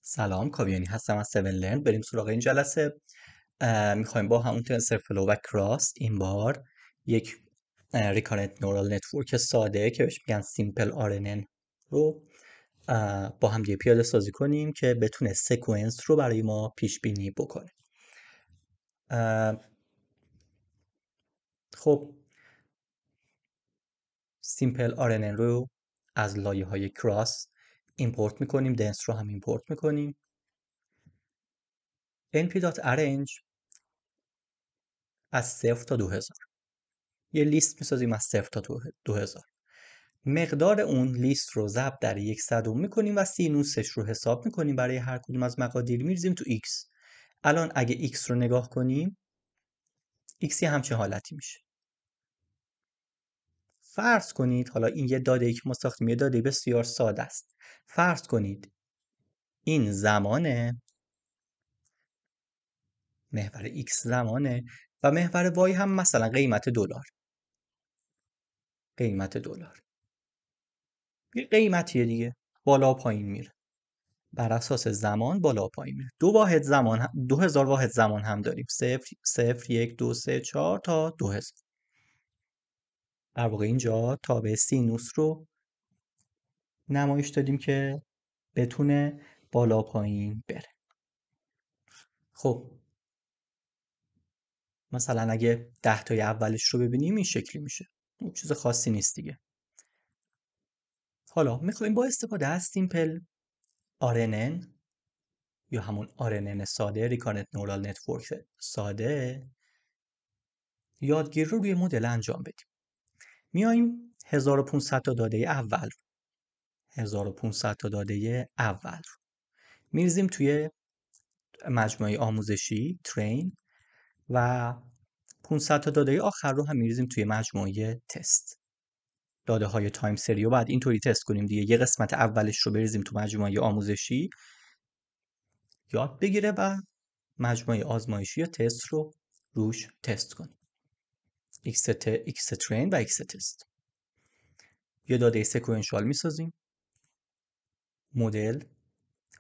سلام، کاویانی هستم از 7 لرن. بریم سراغ این جلسه. میخوایم با همون تنسرفلو و کراس این بار یک ریکارنت نورال نتورک ساده که بهش میگن سیمپل RNN رو با هم دیگه پیاده سازی کنیم که بتونه سکونس رو برای ما پیش بینی بکنه. خب سیمپل RNN رو از لایه های کراس ایمپورت میکنیم، دنس رو هم ایمپورت میکنیم. np.arrange از 0 تا 2000 یه لیست میسازیم از 0 تا 2000. مقدار اون لیست رو ضرب در 100 میکنیم و سینوسش رو حساب میکنیم. برای هر کدوم از مقادیر میریزیم تو x. الان اگه x رو نگاه کنیم، x یه همچین حالتی میشه. فرض کنید حالا این یه داده که ما ساختیم، یه داده بسیار ساده است. فرض کنید این زمانه، محور x زمانه و محور y هم مثلا قیمت دلار. یه قیمتیه دیگه، بالا و پایین میره. بر اساس زمان بالا و پایین میره. 2000 واحد زمان هم داریم. 0 1 2 3 4 تا 2000. در واقع اینجا تابع سینوس رو نمایش دادیم که بتونه بالا و پایین بره. خب مثلا اگه 10 تای اولش رو ببینیم این شکلی میشه. اون چیز خاصی نیست دیگه. حالا میخوایم با استفاده از سیمپل RNN یا همون RNN ساده، ریکارنت نورال نتورک ساده، یادگیری رو روی مدل انجام بدیم. میایم 1500 تا داده اول رو میریزیم توی مجموعه آموزشی ترین و 500 تا داده آخر رو هم میریزیم توی مجموعه تست. داده های تایم سری رو بعد اینطوری تست کنیم دیگه. یه قسمت اولش رو بریزیم تو مجموعه آموزشی یاد بگیره و مجموعه آزمایشی یا تست رو روش تست کنیم. X ترین و X تست. یه داده سکوئنشال میسازیم. مدل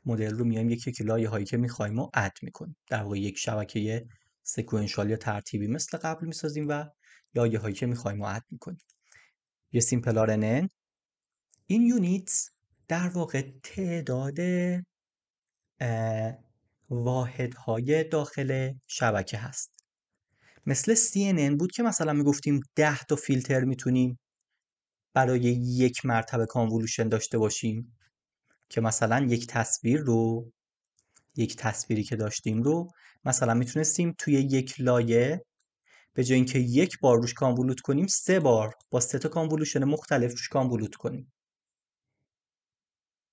رو میایم یک لایه هایی که میخوایم رو اد میکنیم. در واقع یک شبکه سکوئنشال یا ترتیبی مثل قبل میسازیم و لایه هایی که میخوایم رو اد میکنیم. یه سیمپل RNN، این یونیت در واقع تعداد واحدهای داخل شبکه هست. مثل CNN بود که مثلا میگفتیم 10 تا فیلتر میتونیم برای یک مرتبه کانولوشن داشته باشیم که مثلا یک تصویری که داشتیم رو مثلا میتونستیم توی یک لایه به جای اینکه یک بار روش کانولوت کنیم 3 بار با 3 تا کانولوشن مختلف روش کانولوت کنیم.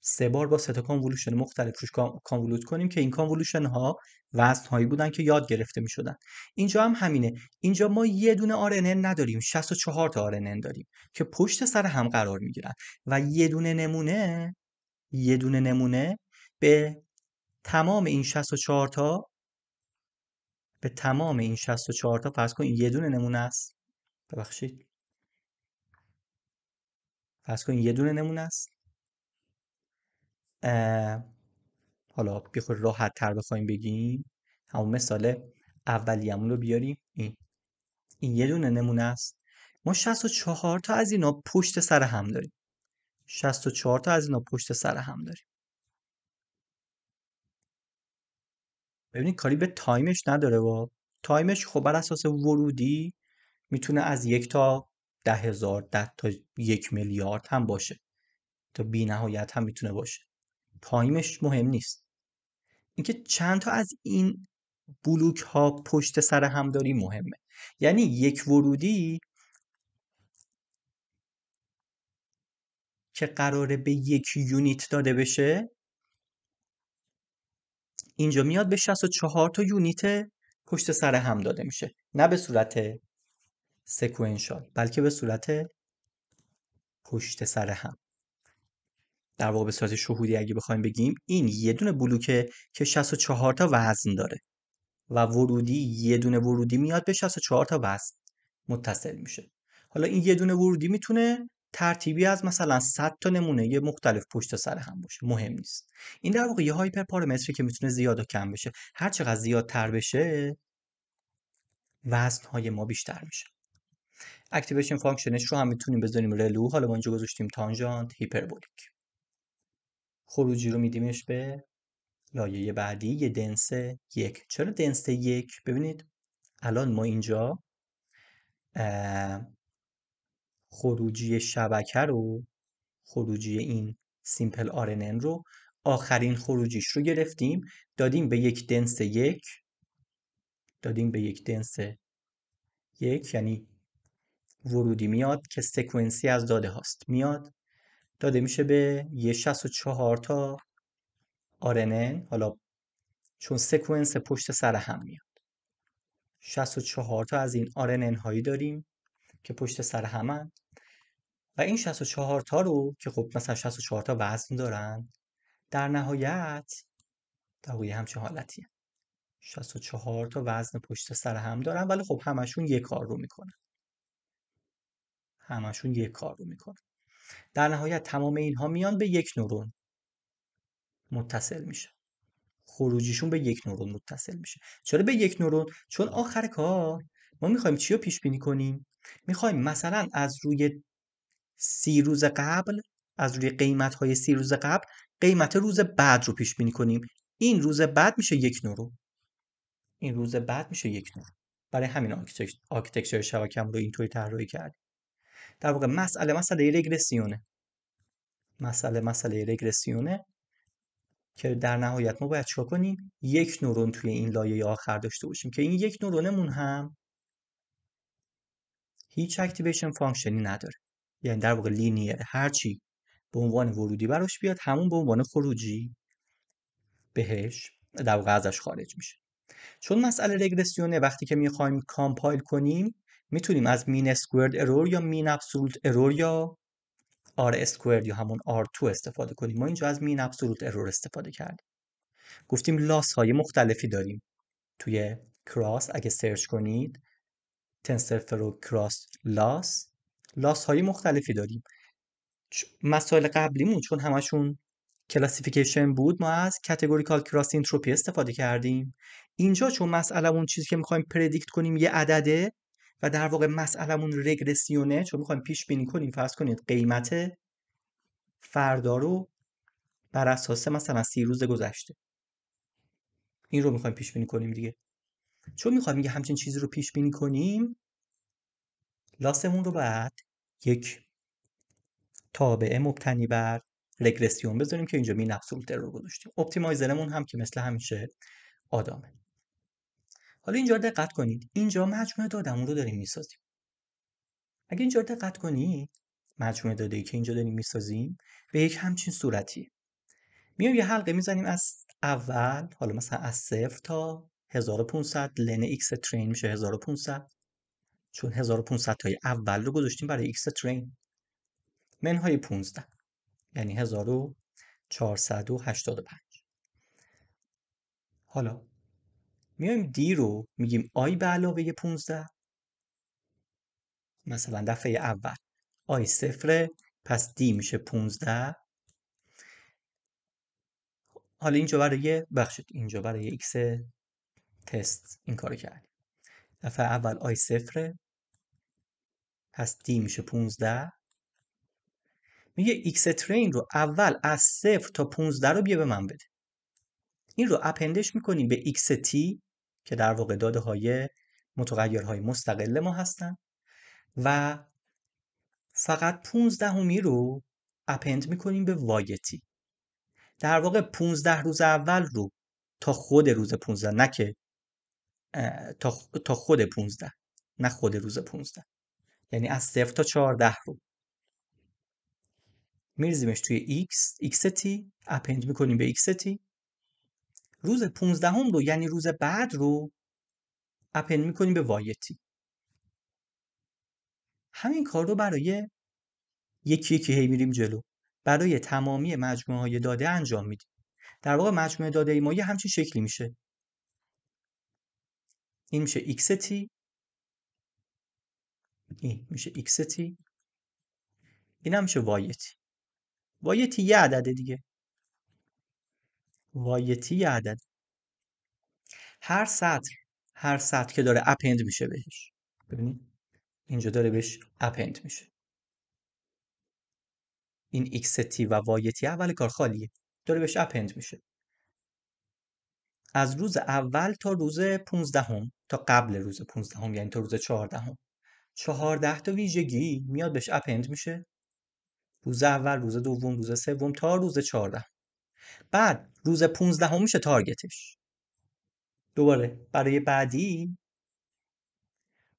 3 بار با 3 تا کانولوشن مختلف روش کانولوت کنیم که این کانولوشن ها وزن هایی بودن که یاد گرفته میشدن. اینجا هم همینه. اینجا ما یه دونه RNN نداریم، 64 تا RNN داریم که پشت سر هم قرار میگیرن و یه دونه نمونه به تمام این 64 تا فرض کن این یه دونه نمونه است. ببخشید. فرض کن یه دونه نمونه است. حالا بخور راحت تر بخوایم بگیم، همون مثال اولیه‌مون رو بیاریم. این یه دونه نمونه است. ما 64 تا از اینا پشت سر هم داریم. 64 تا از اینا پشت سر هم داریم. ببینید کاری به تایمش نداره. با تایمش خب بر اساس ورودی میتونه از 1 تا 10,000 تا 1 میلیارد هم باشه. تا بی نهایت هم میتونه باشه. تایمش مهم نیست. اینکه چند تا از این بلوک ها پشت سر هم داریم مهمه. یعنی یک ورودی که قراره به یک یونیت داده بشه اینجا میاد به 64 تا یونیت پشت سر هم داده میشه. نه به صورت سکوئنشال بلکه به صورت پشت سر هم. در واقع به صورت شهودی اگه بخوایم بگیم این یه دونه بلوکه که 64 تا وزن داره و یه دونه ورودی میاد به 64 تا وزن متصل میشه. حالا این یه دونه ورودی میتونه ترتیبی از مثلا 100 تا نمونه مختلف پشت سر هم باشه، مهم نیست. این در واقع یه هایپر پارامتری که میتونه زیاد و کم بشه. هر چقدر زیادتر بشه وزن‌های ما بیشتر میشه. اکتیویشن فانکشنش رو هم میتونیم بذاریم رلو، حالا ما اینجا گذاشتیم تانژانت هیپربولیک. خروجی رو میدیمش به لایه بعدی یه دنس 1. چرا دنس 1؟ ببینید الان ما اینجا خروجی شبکه رو، خروجی این سیمپل RNN رو، آخرین خروجیش رو گرفتیم دادیم به یک دنس 1، دادیم به یک دنس 1 یعنی ورودی میاد که سکونسی از داده هاست میاد، داده میشه به یه 64 تا RNN. حالا چون سکونس پشت سر هم میاد 64 تا از این RNN هایی داریم که پشت سر همن و این 64 تا رو که خب مثلا 64 تا وزن دارن، در نهایت در واقع همچین حالتیه 64 تا وزن پشت سر هم دارن، ولی خب همشون یک کار رو میکنن، همشون یک کار رو میکنن. در نهایت تمام اینها میان به یک نورون متصل میشه، خروجیشون به یک نورون متصل میشه. چرا به یک نورون؟ چون آخر کار ما میخوایم چی رو پیش بینی کنیم؟ میخوایم مثلا از روی 30 روز قبل، از روی قیمت های 30 روز قبل قیمت روز بعد رو پیش بینی کنیم. این روز بعد میشه یک نورون، این روز بعد میشه یک نورون. برای همین آرکیتکچر شبکه‌مون رو اینطوری طراحی کردیم. در واقع مسئله رگرسیونه، مسئله رگرسیونه که در نهایت ما باید چیکار کنیم؟ یک نورون توی این لایه آخر داشته باشیم که این یک نورونمون هم هیچ اکتیویشن فانکشنی نداره، یعنی در واقع لینیره، هرچی به عنوان ورودی براش بیاد همون به عنوان خروجی بهش در واقع ازش خارج میشه. چون مسئله رگرسیونه وقتی که میخوایم کامپایل کنیم میتونیم از مین اسکوئرد ارور یا مین ابسولوت ارور یا آر اسکوئرد یا همون R2 استفاده کنیم. ما اینجا از مین ابسولوت ارور استفاده کردیم. گفتیم لاس های مختلفی داریم توی کراس، اگه سرچ کنید تنسرفلو کراس لاس های مختلفی داریم. مسائل قبلیمون چون همشون کلاسیفیکیشن بود ما از کاتگوریکال کراس اینتروپی استفاده کردیم. اینجا چون مسئلهمون چیزی که میخوایم پردیکت کنیم یه عدده و در واقع مسئلهمون رگرسیونه، چون میخوایم پیش بینی کنیم فرض کنید قیمت فردا رو بر اساس مثلا 30 روز گذشته، این رو میخوایم پیش بینی کنیم دیگه. چون میخوایم یه همچین چیزی رو پیش بینی کنیم لاسمون رو بعد یک تابع مبتنی بر رگرسیون بذاریم که اینجا مین ابسولوت ارور گذاشتیم. اپتیمایزرمون هم که مثل همیشه آدامه. حالا اینجا دقت کنید، اینجا مجموعه دادمون رو داریم میسازیم. اگه اینجا دقت کنید مجموعه داده‌ای که اینجا داریم میسازیم به یک همچین صورتیه. میایم یه حلقه میزنیم از اول، حالا مثلا از 0 تا 1500 لن ایکس ترین میشه 1500، چون 1500 تای اول رو گذاشتیم برای ایکس ترین، منهای 15 یعنی 1485. حالا میایم دی رو میگیم آی به علاوه 15، مثلا دفعه اول آی صفره پس دی میشه 15. حالا اینجا برای ایکس تست این کارو کردیم. دفعه اول آی صفره پس دی میشه 15. میگه ایکس ترین رو اول از 0 تا 15 رو بیا به من بده. این رو اپندش میکنیم به ایکس تی که در واقع داده های متغیرهای مستقل ما هستن و فقط 15 همی رو اپند میکنیم به وای تی. در واقع 15 روز اول رو تا خود روز 15، نه که تا خود 15، نه خود روز 15، یعنی از 0 تا 14 رو میرزیمش توی ایکس تی، اپند میکنیم به ایکس تی. روز 15 هم رو یعنی روز بعد رو اپند میکنیم به وای تی. همین کار رو برای یکی یکی هی میریم جلو برای تمامی مجموعه های داده انجام میدیم. در واقع مجموعه داده ما یه همچین شکلی میشه. این میشه ایکس تی، این میشه ایکس تی، این هم میشه وایتی. وایتی یه عدده دیگه. وایتی یه عدد. هر سطر هر سطر که داره اپند میشه بهش. ببینید اینجا داره بهش اپند میشه. این ایکس تی و وای تی اول کار خالیه، داره بهش اپند میشه. از روز اول تا روز 15 تا قبل روز 15 یعنی تا روز 14 14 تا ویژگی میاد بهش اپند میشه. روز اول، روز دوم، روز سوم تا روز 14. بعد روز 15 میشه تارگتش. دوباره برای بعدی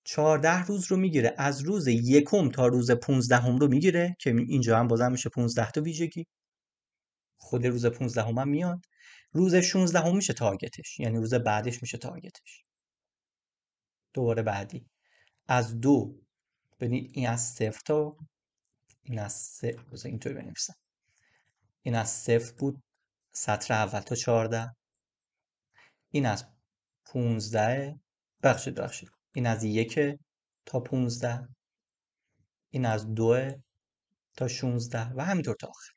14 روز رو میگیره، از روز یکم تا روز 15 رو میگیره که اینجا هم بازم میشه 15 تا ویژگی. خود روز 15 هم میاد. روز 16 میشه تارگتش، یعنی روز بعدش میشه تارگتش. دوباره بعدی از دو، ببینید این از 0 تا این از 3 اینطوری بنویسم. این از 0 بود سطر اول تا 14. این از 15 بخشید این از 1 تا 15. این از 2 تا 16 و همینطور تا آخر.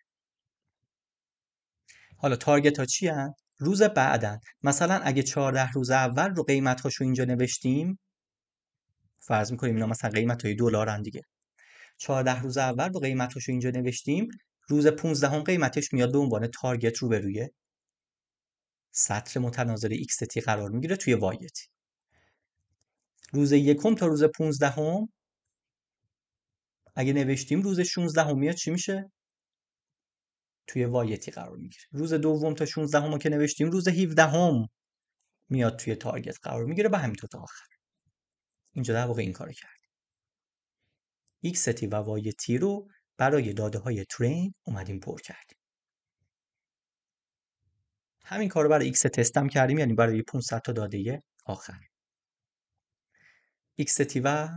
حالا تارگت ها چی هن؟ روز بعدن. مثلا اگه 14 روز اول رو قیمت هاشو اینجا نوشتیم، فرض میکنیم اینا مثلا قیمت های دلارن دیگه. 14 روز اول رو قیمت هاشو اینجا نوشتیم، روز 15 هم قیمتش میاد به عنوان تارگت رو به روی سطر متناظر ایکس تی قرار میگیره توی وای تی. روز یکم تا روز 15 اگه نوشتیم، روز 16 میاد چی میشه؟ توی وای تی قرار میگیره. روز دوم تا 16 که نوشتیم، روز 17 میاد توی تارگت قرار میگیره و همینطور تا آخر. اینجا در واقع این کارو کرد. ایکس تی و وای تی رو برای داده های ترین اومدیم پر کردیم. همین کارو برای ایکس تست هم کردیم، یعنی برای 500 تا داده آخر. ایکس تی و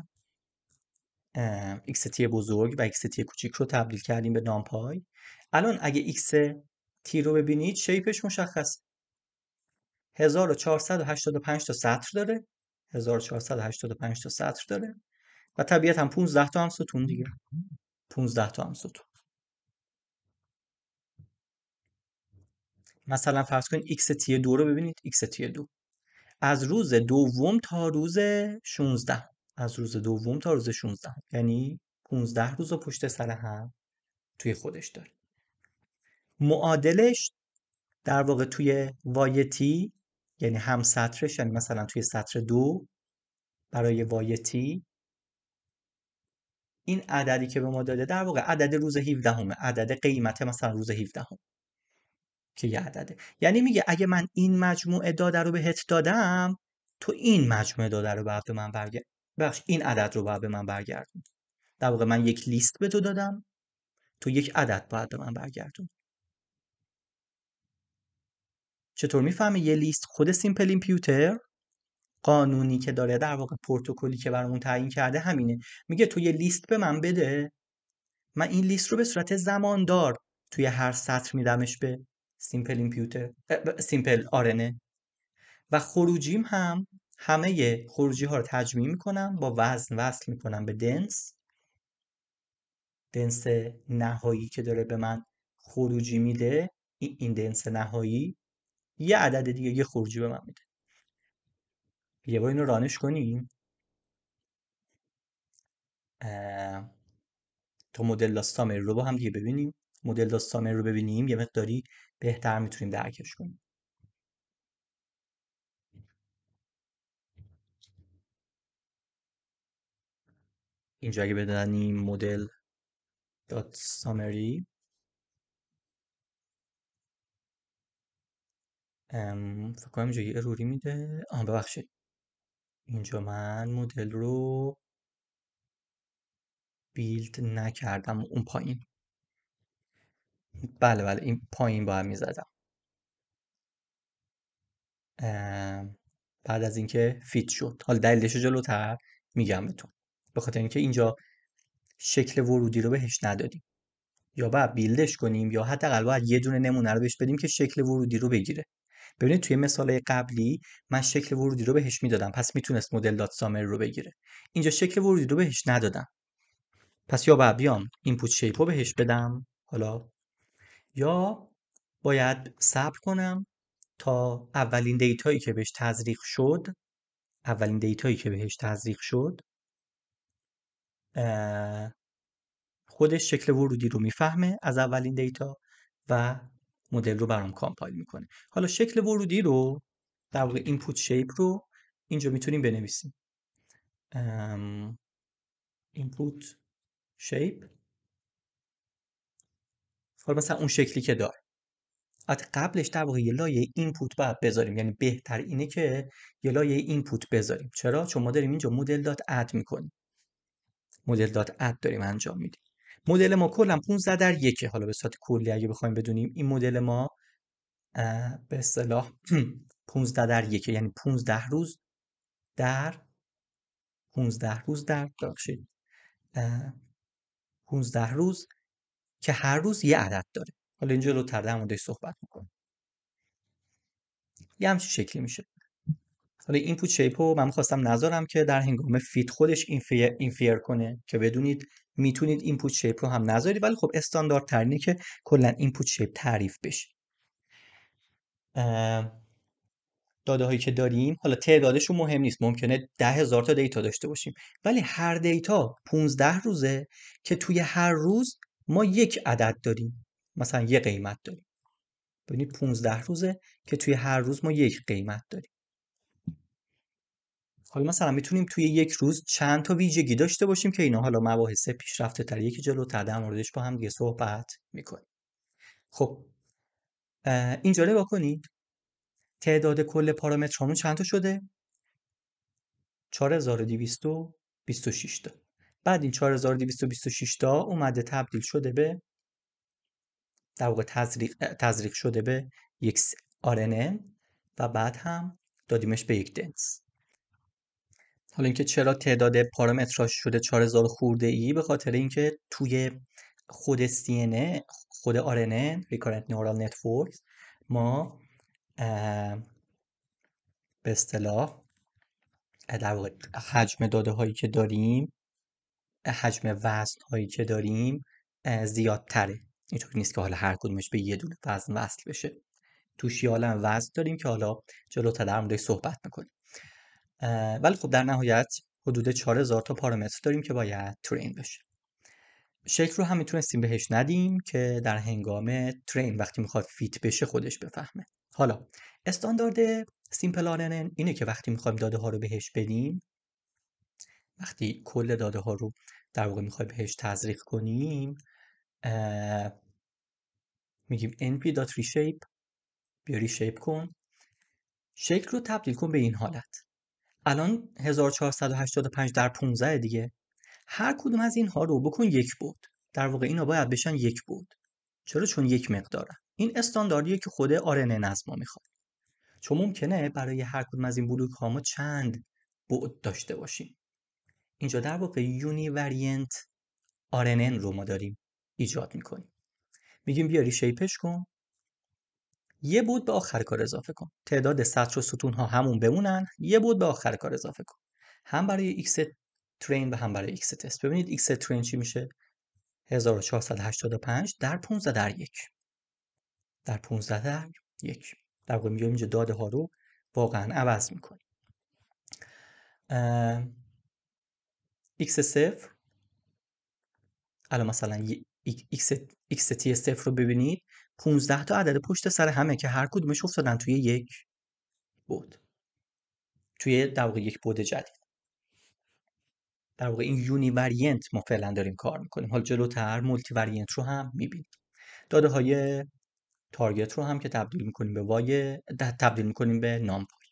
ایکس تی بزرگ و ایکس تی کوچیک رو تبدیل کردیم به نامپای. الان اگه ایکس تی رو ببینید، شیپش مشخص. 1485 تا سطر داره. 1485 تا سطر داره و طبیعتا 15 تا هم ستون دیگه. 15 تا هم ستون. مثلا فرض کنید ایکس تی 2 رو ببینید. ایکس تی 2 از روز دوم تا روز 16. از روز دوم تا روز 16 یعنی 15 روز و پشت سر هم توی خودش داره. معادلش در واقع توی وای تی، یعنی هم سطرش، یعنی مثلا توی سطر 2 برای وای تی، این عددی که به ما داده در واقع عدد روز 17 عدد قیمت مثلا روز 17 که یه عدده. یعنی میگه اگه من این مجموعه داده رو بهت دادم، تو این مجموعه داده رو باید به من برگردون. این عدد رو باید به من برگردون. در واقع من یک لیست به تو دادم، تو یک عدد باید به من برگردون. چطور میفهمه یه لیست؟ خود سیمپل ایمپیوتر قانونی که داره، در واقع پروتکلی که برامون تعیین کرده همینه. میگه تو یه لیست به من بده، من این لیست رو به صورت زماندار توی هر سطر میدمش به سیمپل ایمپیوتر، سیمپل آرنه، و خروجیم هم همه خروجی ها رو تجمیع میکنم، با وزن وصل میکنم به دنس نهایی که داره به من خروجی میده. این دنس نهایی یه عدد دیگه یه خروجی به من میده. یه بار اینو رانش کنیم تا مدل داستامر رو با هم دیگه ببینیم. مدل داستامر رو ببینیم یه مقداری بهتر میتونیم درکش کنیم. اینجا اگه بدنیم مدل دات سامری، فکر کنم اینجا یه اروری میده. ببخشید، اینجا من مدل رو بیلد نکردم اون پایین. بله این پایین باید میزدم. بعد از اینکه فیت شد. حالا دلیلش جلوتر میگم بهتون. به خاطر اینکه اینجا شکل ورودی رو بهش ندادیم، یا باید بیلدش کنیم یا حداقل باید یه دونه نمونه رو بهش بدیم که شکل ورودی رو بگیره. ببینید توی مثال قبلی من شکل ورودی رو بهش میدادم، پس میتونست مدل دات سامر رو بگیره. اینجا شکل ورودی رو بهش ندادم. پس یا باید بیام اینپوت شیپ رو بهش بدم حالا، یا باید صبر کنم تا اولین دیتایی که بهش تزریق شد خودش شکل ورودی رو میفهمه از اولین دیتا و مدل رو برام کامپایل میکنه. حالا شکل ورودی رو در واقع اینپوت شیپ رو اینجا میتونیم بنویسیم اینپوت شیپ، حالا مثلا اون شکلی که داره. قبلش در واقع یه لایه اینپوت باید بذاریم، یعنی بهتر اینه که یه لایه اینپوت بذاریم. چرا؟ چون ما داریم اینجا مدل دات اد میکنیم، مدل دات اد داریم انجام میدیم. مدل ما کلا 15:1. حالا به صورت کلی اگه بخوایم بدونیم این مدل ما به اصطلاح 15:1، یعنی 15 روز در 15 روز در ببخشید 15 روز که هر روز یه عدد داره. حالا اینجا جلوتر در موردش صحبت میکنم. یه همچین شکلی میشه. حالا اینپوت شیپ رو من خواستم نذارم که در هنگام فیت خودش اینفیر کنه، که بدونید میتونید اینپوت شیپ رو هم نذارید، ولی خب استاندارد ترینه که کلا اینپوت شیپ تعریف بشه. داده هایی که داریم حالا تعدادشون مهم نیست، ممکنه 10,000 تا دیتا داشته باشیم، ولی هر دیتا 15 روزه که توی هر روز ما یک عدد داریم، مثلا یک قیمت داریم. ببینید 15 روزه که توی هر روز ما یک قیمت داریم. حالا مثلا میتونیم توی یک روز چند تا ویژگی داشته باشیم که اینا حالا مباحث پیشرفته تر یکی جلوتر در موردش با هم دیگه صحبت میکنیم. خب اینجا نگاه کنید تعداد کل پارامترامون چند تا شده؟ 4226 تا. بعد این 4226 تا اومده تبدیل شده به در واقع تزریق شده به یک RNN و بعد هم دادیمش به یک دنس. حالا اینکه چرا تعداد پارامتراش شده 4000 خورده ای، به خاطر اینکه توی خود CNN خود RNN Recurrent Neural Networks ما به اصطلاح در واقع حجم داده هایی که داریم، حجم وزن هایی که داریم زیادتره. اینطوری نیست که حالا هر کدومش به یه دونه وزن وصل بشه. توش یه عالم وزن داریم که حالا جلوتر در موردش صحبت میکنیم. ولی خب در نهایت حدود 4000 تا پارامتر داریم که باید ترین بشه. شکل رو هم میتونستیم بهش ندیم که در هنگام ترین وقتی میخواد فیت بشه خودش بفهمه. حالا استاندارد سیمپل RNN اینه که وقتی میخوایم داده ها رو بهش بدیم، وقتی کل داده ها رو در واقع میخوایم بهش تزریق کنیم، میگیم np.reshape، بیا ریشیپ کن، شکل رو تبدیل کن به این حالت. الان 1485 در 15 دیگه، هر کدوم از اینها رو بکن یک بعد. در واقع اینا باید بشن یک بعد. چرا؟ چون یک مقدارن. این استانداردیه که خود RNN از ما میخواد. چون ممکنه برای هر کدوم از این بلوک ها ما چند بعد داشته باشیم. اینجا در واقع یونیوریانت RNN رو ما داریم ایجاد میکنیم. میگیم بیا ریشیپش کن، یه بعد به آخر کار اضافه کن. تعداد سطر و ستون ها همون بمونن، یه بعد به آخر کار اضافه کن. هم برای x ترین و هم برای x تست. ببینید x ترین چی میشه؟ 1485 در 15 در 1. در 15 در 1. در واقع میگیم اینجا داده ها رو واقعا عوض میکنیم. x0 الان مثلا x تی 0 رو ببینید 15 تا عدد پشت سر همه که هر کدومش افتادن توی یک بعد، توی در واقع یک بعد جدید. در واقع این یونیوریانت ما فعلا داریم کار میکنیم. حالا جلوتر مولتی وریانت رو هم میبینیم. داده های تارگت رو هم که تبدیل میکنیم به تبدیل میکنیم به نامپای.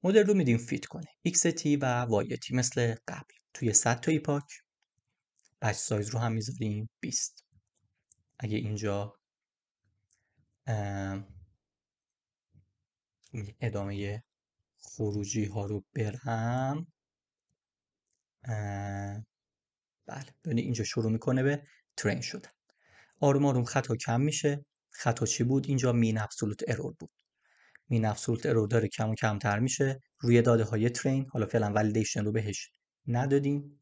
مدل رو میدیم فیت کنه xt و yt مثل قبل. توی 100 تا ایپاک بچ سایز رو هم میذاریم 20. اگه اینجا ادامه خروجی ها رو برم، بله ببینید اینجا شروع میکنه به ترین شدن. آروم آروم خطا کم میشه. خطا چی بود؟ اینجا مین ابسولوت ارور بود. مین ابسولوت ارور داره کم و کمتر میشه روی داده های ترین. حالا فعلا ولیدیشن رو بهش ندادیم.